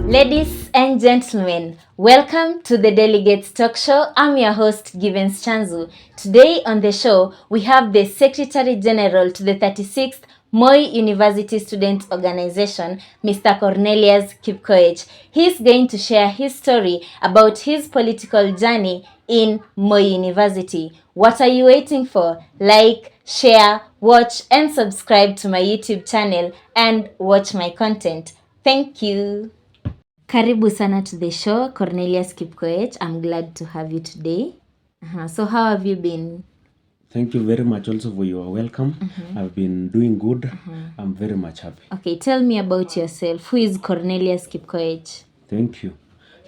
Ladies and gentlemen, welcome to the Delegates Talk Show. I'm your host, Givens Chanzu. Today on the show, we have the Secretary General to the 36th Moi University Student Organization, Mr. Cornelius Kipkoech. He's going to share his story about his political journey in Moi University. What are you waiting for? Like, share, watch, and subscribe to my YouTube channel and watch my content. Thank you. Karibu sana to the show, Cornelius Kipkoech. I'm glad to have you today. So how have you been? Thank you very much also for your welcome. I've been doing good. I'm very much happy. Okay, tell me about yourself. Who is Cornelius Kipkoech? Thank you.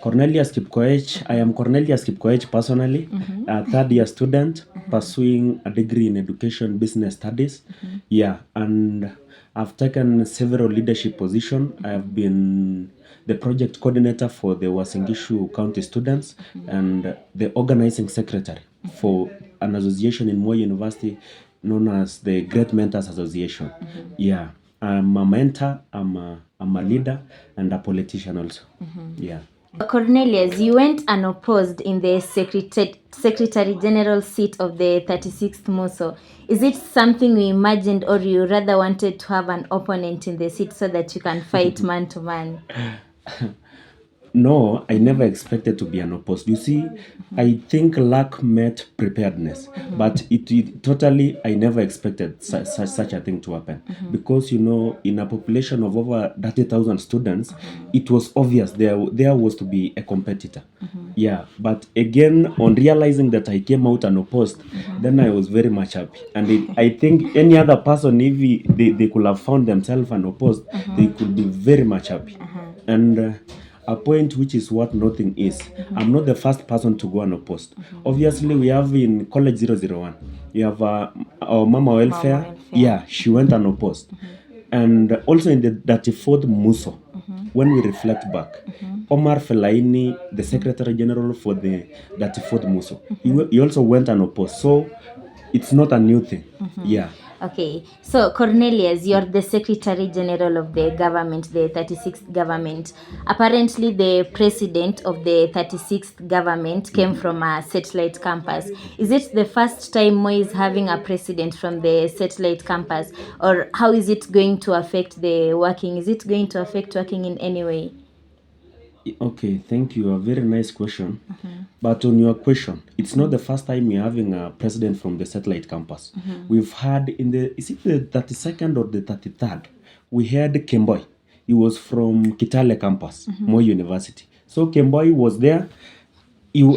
Cornelius Kipkoech. I am Cornelius Kipkoech personally, a third year student pursuing a degree in education business studies. Yeah, and I've taken several leadership positions. I have been the project coordinator for the Uasin Gishu County students and the organizing secretary for an association in Moi University known as the Great Mentors Association. Yeah, I'm a mentor, I'm a leader, and a politician also. Yeah. Cornelius, you went unopposed in the Secretary General seat of the 36th MUSO. Is it something you imagined, or you rather wanted to have an opponent in the seat so that you can fight man to man? No, I never expected to be unopposed. You see, I think luck met preparedness, but it totally, I never expected such a thing to happen. Because, you know, in a population of over 30,000 students, it was obvious there was to be a competitor. Yeah, but again, on realizing that I came out unopposed, then I was very much happy. And I think any other person, if they could have found themselves unopposed, they could be very much happy. And a point which is what nothing is. I'm not the first person to go unopposed. Obviously, we have in College 001, you have our Mama Welfare. Yeah, she went unopposed. And also in the 34th MUSO, when we reflect back, Omar Felaini, the Secretary General for the 34th MUSO, he also went unopposed. So it's not a new thing. Yeah. Okay, so Cornelius, you're the Secretary General of the government, the 36th government. Apparently, the president of the 36th government came from a satellite campus. Is it the first time Moi is having a president from the satellite campus, or how is it going to affect the working? Is it going to affect working in any way? Okay, thank you. A very nice question. But on your question, it's not the first time we're having a president from the satellite campus. We've had is it the 32nd or the 33rd? We had Kipkoech. He was from Kitale campus, Moi University. So Kipkoech was there.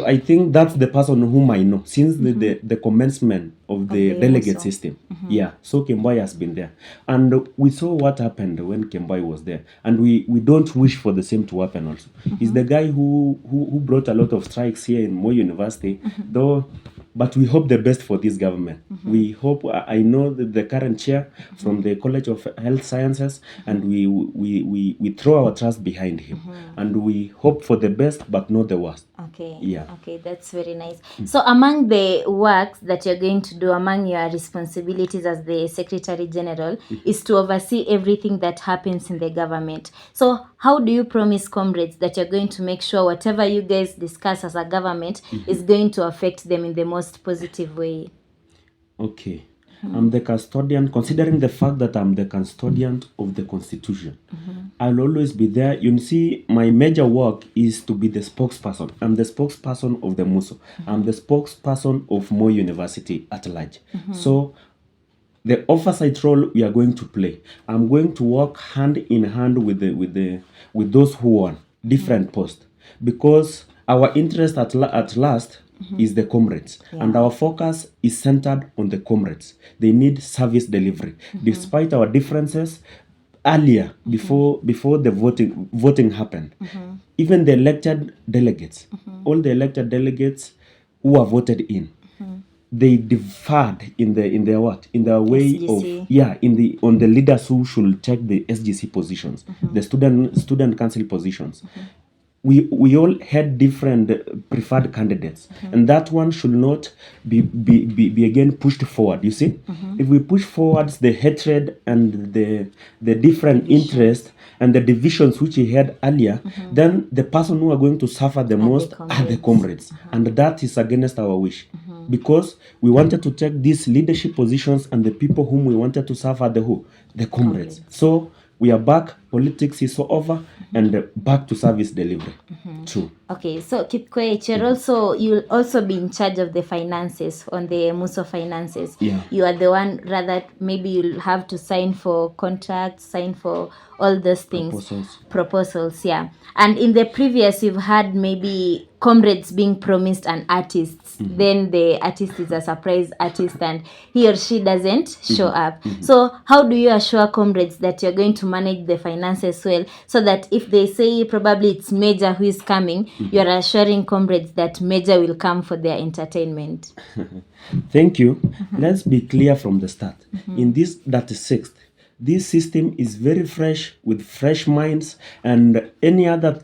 I think that's the person whom I know since the commencement of the delegate system. Yeah, so Kipkoech has been there. And we saw what happened when Kipkoech was there. And we don't wish for the same to happen also. He's the guy who brought a lot of strikes here in Moi University, though. But we hope the best for this government. We hope, I know the current chair from the College of Health Sciences, and we throw our trust behind him. And we hope for the best, but not the worst. Okay. Yeah. Okay, that's very nice. So among the works that you're going to do, among your responsibilities as the Secretary General, is to oversee everything that happens in the government. So how do you promise comrades that you're going to make sure whatever you guys discuss as a government is going to affect them in the most positive way? Okay. I'm the custodian, considering the fact that I'm the custodian of the Constitution. I'll always be there. You see, my major work is to be the spokesperson. I'm the spokesperson of the MUSO. I'm the spokesperson of Moi University at large. So the oversight role we are going to play, I'm going to work hand in hand with those who won different posts, because our interest at last is the comrades, and our focus is centered on the comrades. They need service delivery. Despite our differences earlier, before the voting happened, even the elected delegates, all the elected delegates who are voted in, they differed in their way SGC. on the leaders who should take the SGC positions, the student council positions. we all had different preferred candidates, and that one should not be again pushed forward. You see, if we push forwards the hatred and the different interests and the divisions which he had earlier, then the person who are going to suffer the most are the comrades, and that is against our wish, because we wanted to take these leadership positions, and the people whom we wanted to serve are the comrades. So we are back, politics is over, and back to service delivery. True. Okay, so Kipkoech, you'll also be in charge of the finances, on the MUSO finances. Yeah. You are the one, rather, maybe you'll have to sign for contracts, sign for all those things. Proposals, yeah. And in the previous, you've had maybe comrades being promised an artist. Then the artist is a surprise artist and he or she doesn't show up. So how do you assure comrades that you're going to manage the finances well, so that if they say probably it's Major who is coming, you're assuring comrades that Major will come for their entertainment? Thank you. Let's be clear from the start. In this 36th, this system is very fresh, with fresh minds, and any other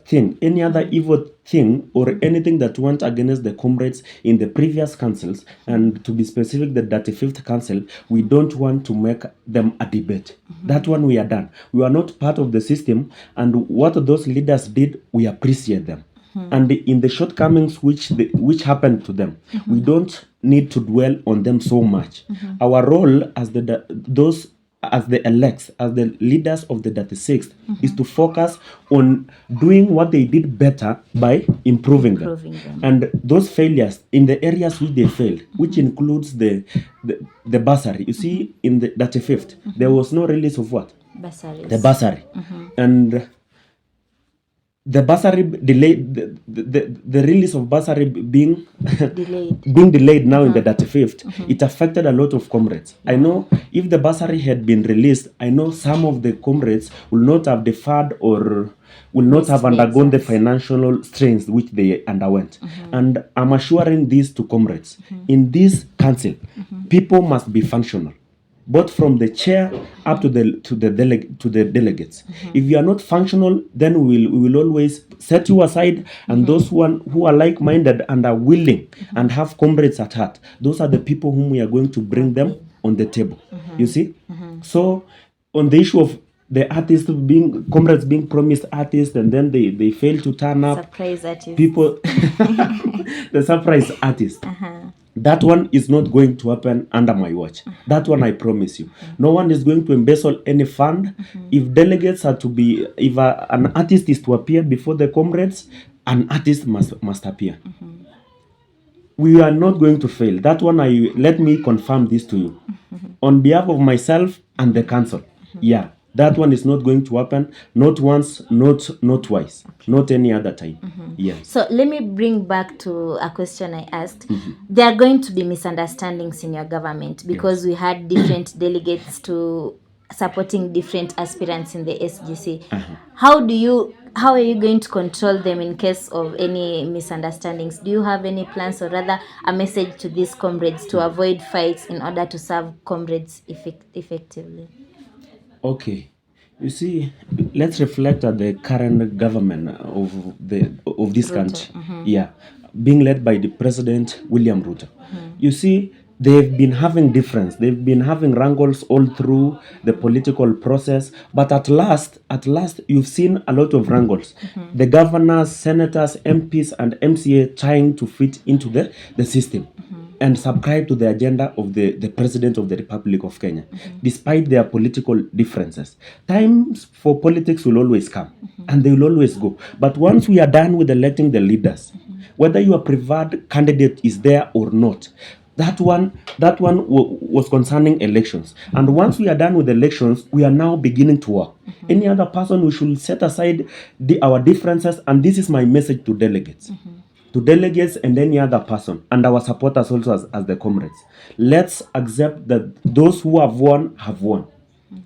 evil thing or anything that went against the comrades in the previous councils, and to be specific, the 35th council, we don't want to make them a debate. That one we are done. We are not part of the system, and what those leaders did, we appreciate them. And in the shortcomings which happened to them, we don't need to dwell on them so much. Our role as the elects, as the leaders of the 36th, is to focus on doing what they did better by improving them. And those failures in the areas which they failed, which includes the bursary. You see, in the 35th, there was no release of what? Bursaries. The bursary. And the bursary delayed, the release of bursary being delayed now in the 35th, it affected a lot of comrades. I know if the bursary had been released, I know some of the comrades will not have deferred or will not have undergone the financial strains which they underwent. And I'm assuring this to comrades. In this council, people must be functional, both from the chair up to the delegates. If you are not functional, then we will always set you aside, and those who are like-minded and are willing and have comrades at heart, those are the people whom we are going to bring them on the table. You see? So on the issue of the comrades being promised artists, and then they fail to turn up. Surprise artists. People, the surprise artist. That one is not going to happen under my watch. That one I promise you. No one is going to embezzle any fund. If delegates are to be, if an artist is to appear before the comrades, an artist must appear. We are not going to fail. That one, let me confirm this to you. On behalf of myself and the council. Yeah. That one is not going to happen, not once, not twice, not any other time. Yes. So let me bring back to a question I asked. There are going to be misunderstandings in your government because we had different delegates to supporting different aspirants in the SGC. How are you going to control them in case of any misunderstandings? Do you have any plans, or rather a message to these comrades to avoid fights in order to serve comrades effectively? Okay, you see, let's reflect at the current government of this country. Yeah, being led by the President William Ruto. You see, they've been having difference. They've been having wrangles all through the political process. But at last, you've seen a lot of wrangles. The governors, senators, MPs, and MCA trying to fit into the system and subscribe to the agenda of the President of the Republic of Kenya, despite their political differences. Times for politics will always come, and they will always go. But once we are done with electing the leaders, whether your preferred candidate is there or not, that one was concerning elections. And once we are done with elections, we are now beginning to work. Any other person, we should set aside our differences, and this is my message to delegates. To delegates and any other person, and our supporters also as the comrades. Let's accept that those who have won have won.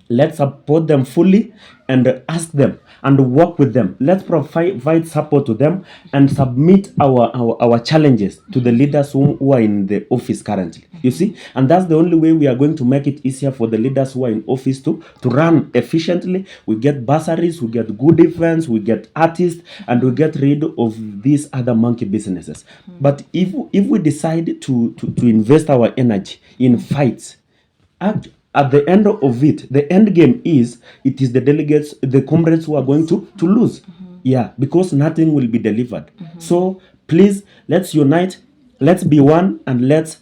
Let's support them fully and ask them and work with them. Let's provide support to them and submit our challenges to the leaders who are in the office currently. You see? And that's the only way we are going to make it easier for the leaders who are in office to run efficiently. We get bursaries, we get good events, we get artists, and we get rid of these other monkey businesses. But if we decide to invest our energy in fights, at the end of it, the end game is it is the delegates, the comrades who are going to lose. Yeah, because nothing will be delivered. So please, let's unite, let's be one, and let's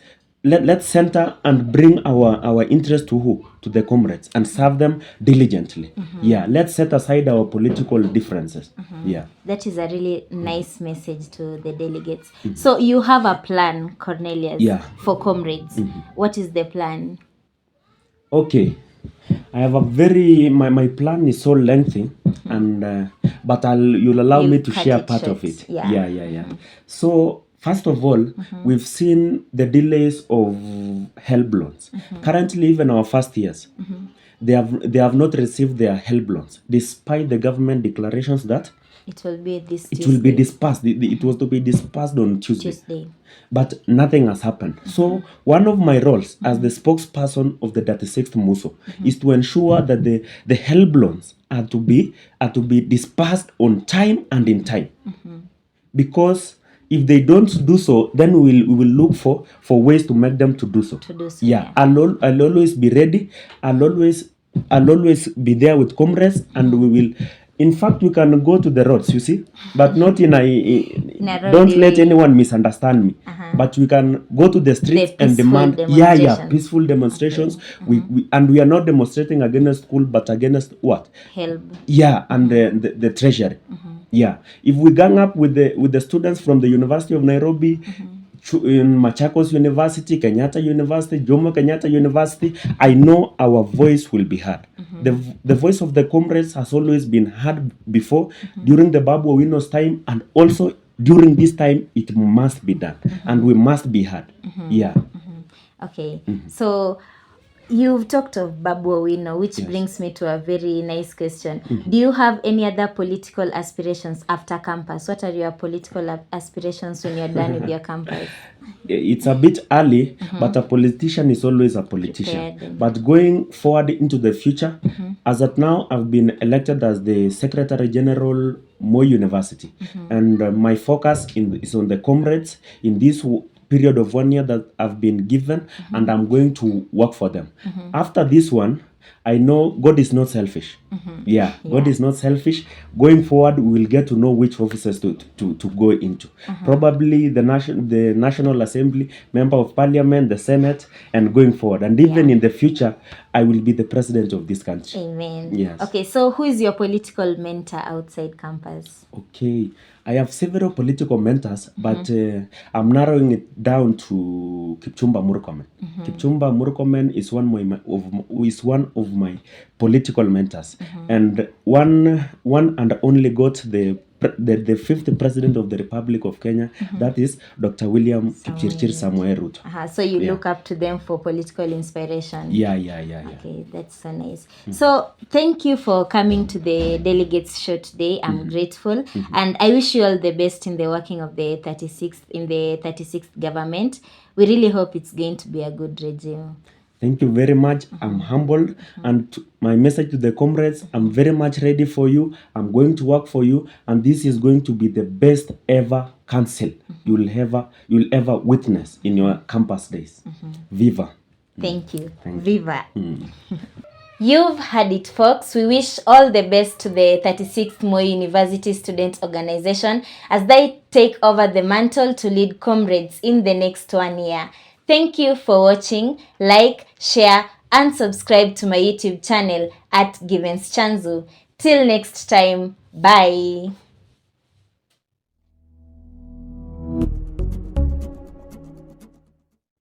center and bring our interest to who? To the comrades and serve them diligently. Yeah, let's set aside our political differences. Yeah. That is a really nice message to the delegates. So you have a plan, Cornelius, Yeah. for comrades. What is the plan? Okay, I have a very my plan is so lengthy, and but you'll allow me to cut share it part short. of it. Yeah. So first of all, we've seen the delays of help loans. Currently, even our first years, they have not received their help loans, despite the government declarations that It will be this it will be dispersed. It was to be dispersed on Tuesday. But nothing has happened. So one of my roles as the spokesperson of the 36th MUSO is to ensure that the help loans are to be dispersed on time and in time. Because if they don't do so, then we will look for ways to make them to do so. Yeah. I'll always be ready. I'll always be there with comrades, and we will. In fact, we can go to the roads, you see, but not in don't let anyone misunderstand me. But we can go to the streets and demand, peaceful demonstrations. We are not demonstrating against school, but against what? Help. Yeah, and the treasury. Yeah, if we gang up with the students from the University of Nairobi, in Machakos University, Kenyatta University, Jomo Kenyatta University, I know our voice will be heard. The voice of the comrades has always been heard before, during the Babu Owino's time, and also during this time. It must be done, and we must be heard. Yeah. Okay. So you've talked of Babu Owino, which brings me to a very nice question. Do you have any other political aspirations after campus? What are your political aspirations when you're done with your campus? It's a bit early, but a politician is always a politician. Prepared. But going forward into the future, as at now, I've been elected as the Secretary General Moi University, and my focus is on the comrades in this period of 1 year that I've been given, and I'm going to work for them. After this one, I know God is not selfish. God is not selfish. Going forward, we will get to know which offices to go into. Probably the National Assembly, Member of Parliament, the Senate, and going forward. And even in the future, I will be the president of this country. Amen. Yes. Okay, so who is your political mentor outside campus? Okay, I have several political mentors, but I'm narrowing it down to Kipchumba Murkomen. Kipchumba Murkomen is one of my political mentors, and one and only got the fifth president of the Republic of Kenya. That is Dr. William Kipchirchir Samoei Ruto. So you look up to them for political inspiration. Yeah. Okay, that's so nice. So thank you for coming to the delegates show today. I'm grateful, and I wish you all the best in the working of the 36th government. We really hope it's going to be a good regime. Thank you very much. I'm humbled, and my message to the comrades: I'm very much ready for you. I'm going to work for you, and this is going to be the best ever council you'll ever witness in your campus days. Viva! Thank you. Viva! You've heard it, folks. We wish all the best to the 36th Moi University Student Organization as they take over the mantle to lead comrades in the next 1 year. Thank you for watching. Like, share, and subscribe to my YouTube channel at Givens Chanzu. Till next time, bye.